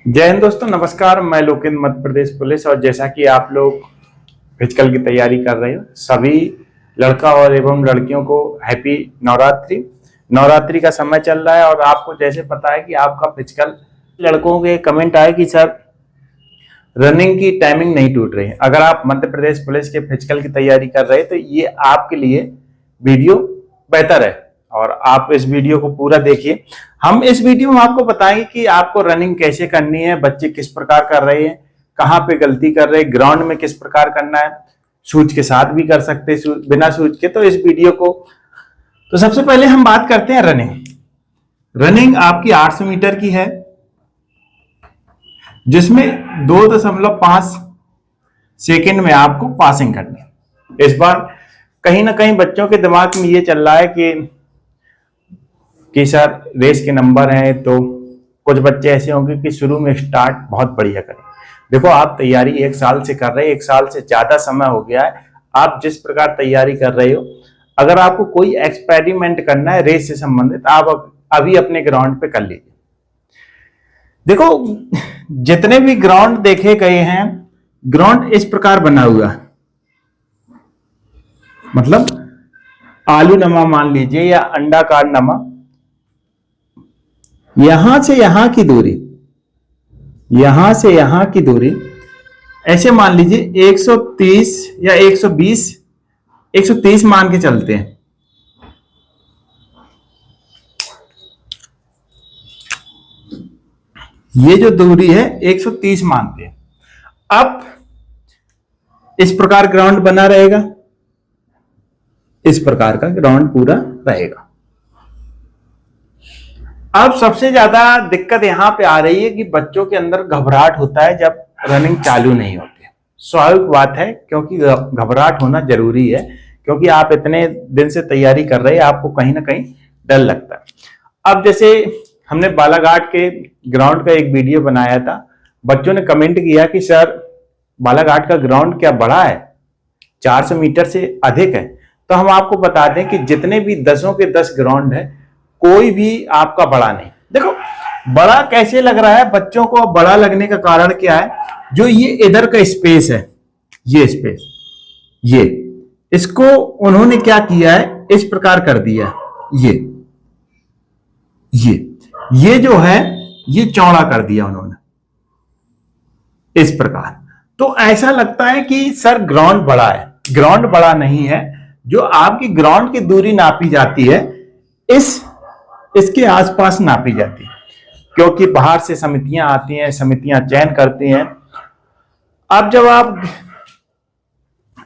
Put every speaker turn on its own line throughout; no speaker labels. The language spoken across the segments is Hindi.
जय हिंद दोस्तों, नमस्कार। मैं लोकेंद्र, मध्य प्रदेश पुलिस। और जैसा कि आप लोग फिजिकल की तैयारी कर रहे हो, सभी लड़का और एवं लड़कियों को हैप्पी नवरात्रि। नवरात्रि का समय चल रहा है और आपको जैसे पता है कि आपका फिजिकल, लड़कों के कमेंट आए कि सर रनिंग की टाइमिंग नहीं टूट रही है। अगर आप मध्य प्रदेश पुलिस के फिजिकल की तैयारी कर रहे हैं तो ये आपके लिए वीडियो बेहतर है और आप इस वीडियो को पूरा देखिए। हम इस वीडियो में आपको बताएंगे कि आपको रनिंग कैसे करनी है, बच्चे किस प्रकार कर रहे हैं, कहाँ पे गलती कर रहे हैं, ग्राउंड में किस प्रकार करना है, शूज के साथ भी कर सकते हैं, बिना शूज के। तो इस वीडियो को तो सबसे पहले हम बात करते हैं रनिंग। रनिंग आपकी 800 मीटर की है, जिसमें 2.5 सेकेंड में आपको पासिंग करनी है। इस बार कहीं ना कहीं बच्चों के दिमाग में ये चल रहा है कि सर रेस के नंबर हैं, तो कुछ बच्चे ऐसे होंगे कि शुरू में स्टार्ट बहुत बढ़िया करें। देखो, आप तैयारी 1 साल से कर रहे हैं, 1 साल से ज्यादा समय हो गया है। आप जिस प्रकार तैयारी कर रहे हो, अगर आपको कोई एक्सपेरिमेंट करना है रेस से संबंधित, आप अभी अपने ग्राउंड पे कर लीजिए। देखो, जितने भी ग्राउंड देखे गए हैं, ग्राउंड इस प्रकार बना हुआ है, मतलब आलू नमा मान लीजिए या अंडाकार नमा। यहां से यहां की दूरी, यहां से यहां की दूरी ऐसे मान लीजिए 130 या 120, 130 मान के चलते हैं। ये जो दूरी है 130 मानते हैं। अब इस प्रकार ग्राउंड बना रहेगा, इस प्रकार का ग्राउंड पूरा रहेगा। अब सबसे ज्यादा दिक्कत यहां पे आ रही है कि बच्चों के अंदर घबराहट होता है जब रनिंग चालू नहीं होती। स्वाभाविक बात है, क्योंकि घबराहट होना जरूरी है, क्योंकि आप इतने दिन से तैयारी कर रहे हैं, आपको कहीं ना कहीं डर लगता है। अब जैसे हमने बालाघाट के ग्राउंड का एक वीडियो बनाया था, बच्चों ने कमेंट किया कि सर बालाघाट का ग्राउंड क्या बड़ा है, 400 मीटर से अधिक है। तो हम आपको बता दें कि जितने भी 10 के 10 ग्राउंड है, कोई भी आपका बड़ा नहीं। देखो, बड़ा कैसे लग रहा है बच्चों को, अब बड़ा लगने का कारण क्या है, जो ये इधर का स्पेस है, ये स्पेस, ये इसको उन्होंने क्या किया है, इस प्रकार कर दिया। ये जो है, ये चौड़ा कर दिया उन्होंने इस प्रकार। तो ऐसा लगता है कि सर ग्राउंड बड़ा है। ग्राउंड बड़ा नहीं है। जो आपकी ग्राउंड की दूरी नापी जाती है, इसके आसपास नापी जाती है, क्योंकि बाहर से समितियां आती हैं, समितियां चयन करती हैं। अब जब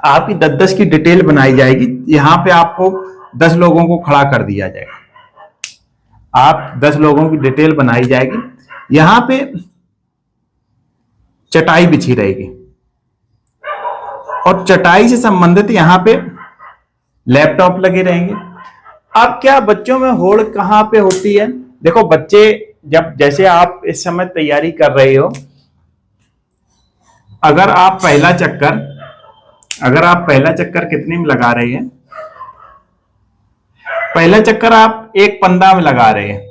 आपकी 10-10 की डिटेल बनाई जाएगी, यहां पे आपको 10 लोगों को खड़ा कर दिया जाएगा। आप 10 लोगों की डिटेल बनाई जाएगी, यहां पे चटाई बिछी रहेगी और चटाई से संबंधित यहां पे लैपटॉप लगे रहेंगे। अब क्या बच्चों में होड़ कहां पे होती है? देखो, बच्चे जब, जैसे आप इस समय तैयारी कर रहे हो, अगर आप पहला चक्कर कितने में लगा रहे हैं, पहला चक्कर आप 1.15 में लगा रहे हैं,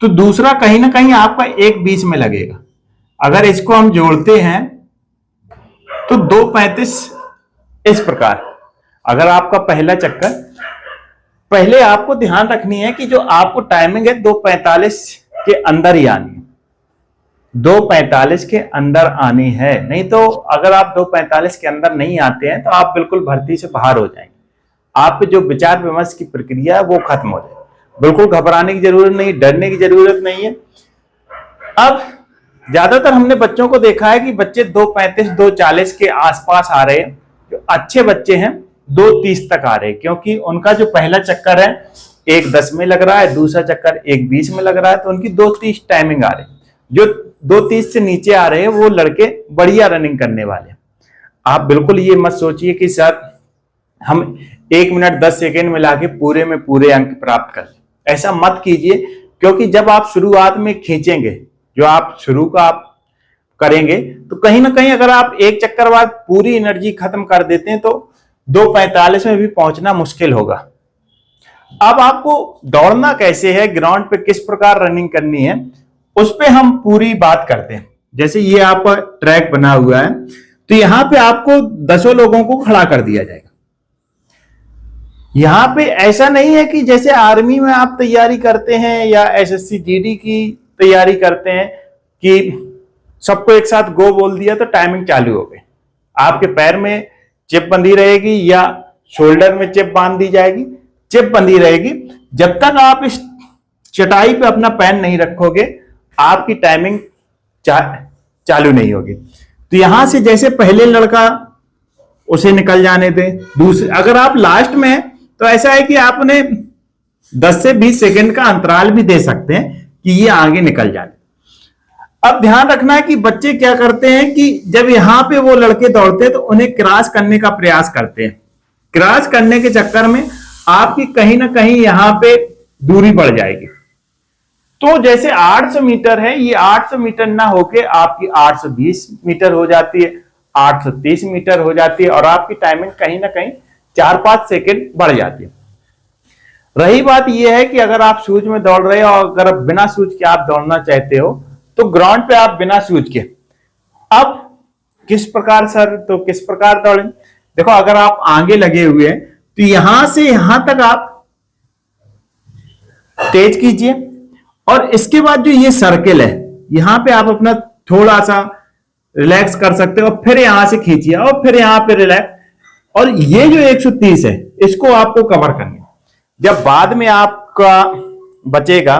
तो दूसरा कहीं ना कहीं आपका 1.20 में लगेगा। अगर इसको हम जोड़ते हैं तो 2.35 इस प्रकार। अगर आपका पहला चक्कर, पहले आपको ध्यान रखनी है कि जो आपको टाइमिंग है 2.45 के अंदर ही आनी है, 2.45 के अंदर आनी है। नहीं तो अगर आप 2.45 के अंदर नहीं आते हैं तो आप बिल्कुल भर्ती से बाहर हो जाएंगे। आप जो विचार विमर्श की प्रक्रिया है वो खत्म हो जाए। बिल्कुल घबराने की जरूरत नहीं, डरने की जरूरत नहीं है। अब ज्यादातर हमने बच्चों को देखा है कि बच्चे 2.35, 2.40 के आसपास आ रहे हैं। जो अच्छे बच्चे हैं 2.30 तक आ रहे हैं, क्योंकि उनका जो पहला चक्कर है 1.10 में लग रहा है, दूसरा चक्कर 1.20 में लग रहा है, तो उनकी 2.30 टाइमिंग आ रही है। जो 2.30 से नीचे आ रहे हैं वो लड़के बढ़िया रनिंग करने वाले हैं। आप बिल्कुल ये मत सोचिए कि सर हम 1 मिनट 10 सेकेंड में लाके पूरे में पूरे अंक प्राप्त कर लें। ऐसा मत कीजिए, क्योंकि जब आप शुरुआत में खींचेंगे, जो आप शुरू का आप करेंगे, तो कहीं ना कहीं अगर आप एक चक्कर बाद पूरी एनर्जी खत्म कर देते हैं तो 2.45 में भी पहुंचना मुश्किल होगा। अब आपको दौड़ना कैसे है, ग्राउंड पे किस प्रकार रनिंग करनी है, उस पे हम पूरी बात करते हैं। जैसे ये आपका ट्रैक बना हुआ है, तो यहां पे आपको 10 लोगों को खड़ा कर दिया जाएगा। यहां पे ऐसा नहीं है कि जैसे आर्मी में आप तैयारी करते हैं या एसएससी जीडी की तैयारी करते हैं कि सबको एक साथ गो बोल दिया तो टाइमिंग चालू हो गई। आपके पैर में चिप बंधी रहेगी या शोल्डर में चिप बांध दी जाएगी, चिप बंधी रहेगी। जब तक आप इस चटाई पे अपना पैन नहीं रखोगे आपकी टाइमिंग चालू नहीं होगी। तो यहां से जैसे पहले लड़का उसे निकल जाने दें, दूसरे अगर आप लास्ट में हैं तो ऐसा है कि आपने 10 से 20 सेकंड का अंतराल भी दे सकते हैं कि ये आगे निकल जाए। अब ध्यान रखना है कि बच्चे क्या करते हैं कि जब यहां पे वो लड़के दौड़ते हैं तो उन्हें क्रॉस करने का प्रयास करते हैं। क्रॉस करने के चक्कर में आपकी कहीं ना कहीं यहां पे दूरी बढ़ जाएगी। तो जैसे 800 मीटर है, ये 800 मीटर ना होके आपकी 820 मीटर हो जाती है, 830 मीटर हो जाती है और आपकी टाइमिंग कहीं ना कहीं 4-5 सेकंड बढ़ जाती है। रही बात यह है कि अगर आप शूज में दौड़ रहे हो और अगर बिना शूज के आप दौड़ना चाहते हो तो ग्राउंड पे आप बिना शूज के अब किस प्रकार सर, तो किस प्रकार दौड़ें? देखो, अगर आप आगे लगे हुए हैं तो यहां से यहां तक आप तेज कीजिए और इसके बाद जो ये सर्किल है यहां पे आप अपना थोड़ा सा रिलैक्स कर सकते हो और फिर यहां से खींचिए और फिर यहां पे रिलैक्स। और ये जो 130 है इसको आपको कवर करना। जब बाद में आपका बचेगा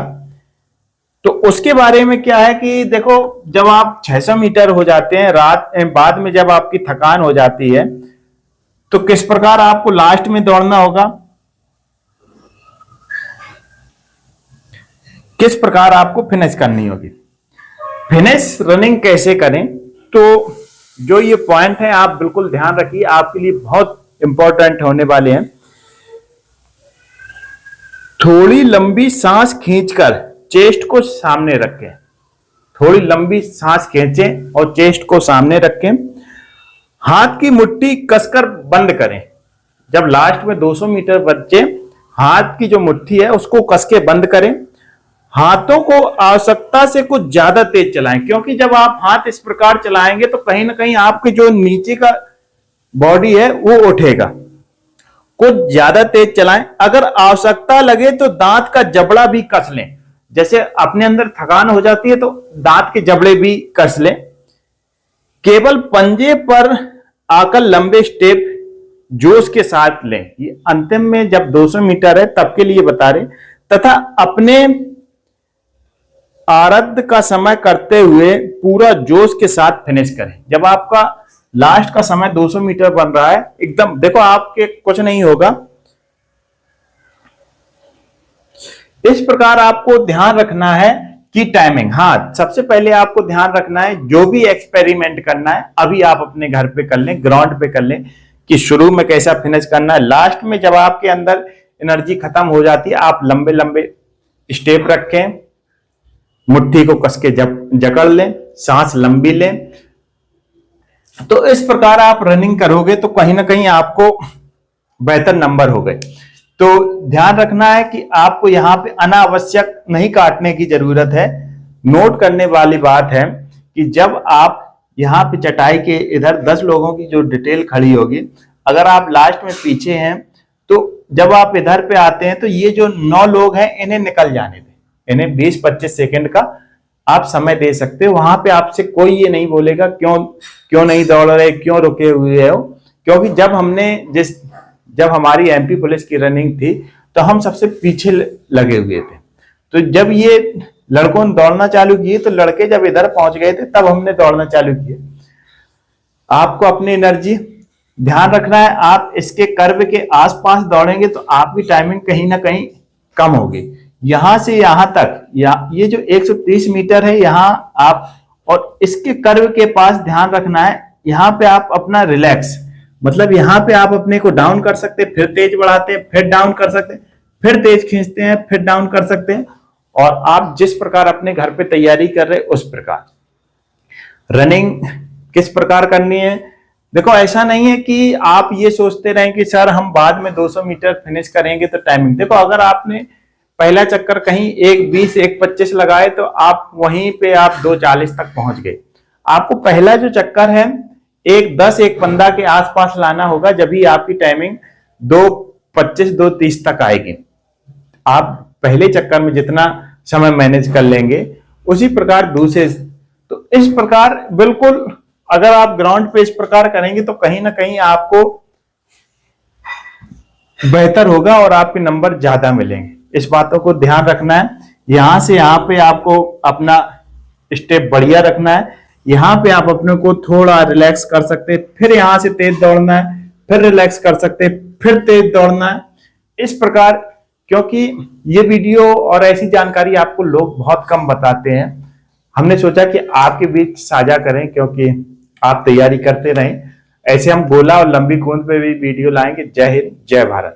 तो उसके बारे में क्या है कि देखो, जब आप 600 मीटर हो जाते हैं रात बाद में, जब आपकी थकान हो जाती है तो किस प्रकार आपको लास्ट में दौड़ना होगा, किस प्रकार आपको फिनिश करनी होगी। फिनिश रनिंग कैसे करें, तो जो ये पॉइंट है आप बिल्कुल ध्यान रखिए, आपके लिए बहुत इंपॉर्टेंट होने वाले हैं। थोड़ी लंबी सांस खींचकर चेस्ट को सामने रखें, थोड़ी लंबी सांस खींचें और चेस्ट को सामने रखें। हाथ की मुट्ठी कसकर बंद करें। जब लास्ट में 200 मीटर बचे, हाथ की जो मुट्ठी है उसको कस के बंद करें। हाथों को आवश्यकता से कुछ ज्यादा तेज चलाएं, क्योंकि जब आप हाथ इस प्रकार चलाएंगे तो कहीं ना कहीं आपके जो नीचे का बॉडी है वो उठेगा। कुछ ज्यादा तेज चलाएं। अगर आवश्यकता लगे तो दांत का जबड़ा भी कस लें। जैसे अपने अंदर थकान हो जाती है तो दांत के जबड़े भी कस लें। केवल पंजे पर आकर लंबे स्टेप जोश के साथ लें। ये अंतिम में जब 200 मीटर है तब के लिए बता रहे, तथा अपने आरब्ध का समय करते हुए पूरा जोश के साथ फिनिश करें। जब आपका लास्ट का समय 200 मीटर बन रहा है, एकदम देखो आपके कुछ नहीं होगा। इस प्रकार आपको ध्यान रखना है कि टाइमिंग, हाँ सबसे पहले आपको ध्यान रखना है जो भी एक्सपेरिमेंट करना है अभी आप अपने घर पे कर लें, ग्राउंड पे कर लें कि शुरू में कैसा फिनिश करना है। लास्ट में जब आपके अंदर एनर्जी खत्म हो जाती है आप लंबे लंबे स्टेप रखें, मुट्ठी को कस के जकड़ लें, सांस लंबी लें। तो इस प्रकार आप रनिंग करोगे तो कहीं ना कहीं आपको बेहतर नंबर हो गए। तो ध्यान रखना है कि आपको यहाँ पे अनावश्यक नहीं काटने की जरूरत है। नोट करने वाली बात है कि जब आप यहाँ पे चटाई के इधर 10 लोगों की जो डिटेल खड़ी होगी, अगर आप लास्ट में पीछे हैं तो जब आप इधर पे आते हैं तो ये जो 9 लोग हैं इन्हें निकल जाने दें। इन्हें 20-25 सेकंड का आप समय दे सकते हो। वहां पे आपसे कोई ये नहीं बोलेगा क्यों नहीं दौड़ रहे, क्यों रुके हुए हो, क्योंकि जब हमारी एमपी पुलिस की रनिंग थी तो हम सबसे पीछे लगे हुए थे। तो जब ये लड़कों ने दौड़ना चालू किए तो लड़के जब इधर पहुंच गए थे तब हमने दौड़ना चालू किया। आपको अपनी एनर्जी ध्यान रखना है। आप इसके कर्व के आसपास दौड़ेंगे तो आपकी टाइमिंग कहीं ना कहीं कम होगी। यहां से यहां तक ये जो 130 मीटर है यहां आप, और इसके कर्व के पास ध्यान रखना है, यहां पे आप अपना रिलैक्स, मतलब यहां पे आप अपने को डाउन कर सकते हैं, फिर तेज बढ़ाते हैं, फिर डाउन कर सकते हैं, फिर तेज खींचते हैं, फिर डाउन कर सकते हैं। और आप जिस प्रकार अपने घर पे तैयारी कर रहे हैं उस प्रकार रनिंग किस प्रकार करनी है। देखो, ऐसा नहीं है कि आप ये सोचते रहें कि सर हम बाद में 200 मीटर फिनिश करेंगे तो टाइमिंग। देखो, अगर आपने पहला चक्कर कहीं 1:20 1:25 लगाए तो आप वहीं पे आप 2:40 तक पहुंच गए। आपको पहला जो चक्कर है 1:10 1:15 के आसपास लाना होगा, जब भी आपकी टाइमिंग 2:25 2:30 तक आएगी। आप पहले चक्कर में जितना समय मैनेज कर लेंगे उसी प्रकार दूसरे, तो इस प्रकार बिल्कुल अगर आप ग्राउंड पे इस प्रकार करेंगे तो कहीं ना कहीं आपको बेहतर होगा और आपके नंबर ज्यादा मिलेंगे। इस बातों को ध्यान रखना है। यहां से यहां पे आपको अपना स्टेप बढ़िया रखना है। यहां पे आप अपने को थोड़ा रिलैक्स कर सकते हैं, फिर यहां से तेज दौड़ना है, फिर रिलैक्स कर सकते हैं, फिर तेज दौड़ना है। इस प्रकार, क्योंकि ये वीडियो और ऐसी जानकारी आपको लोग बहुत कम बताते हैं, हमने सोचा कि आपके बीच साझा करें, क्योंकि आप तैयारी करते रहें। ऐसे हम गोला और लंबी कूद पे भी वीडियो लाएंगे। जय हिंद, जय भारत।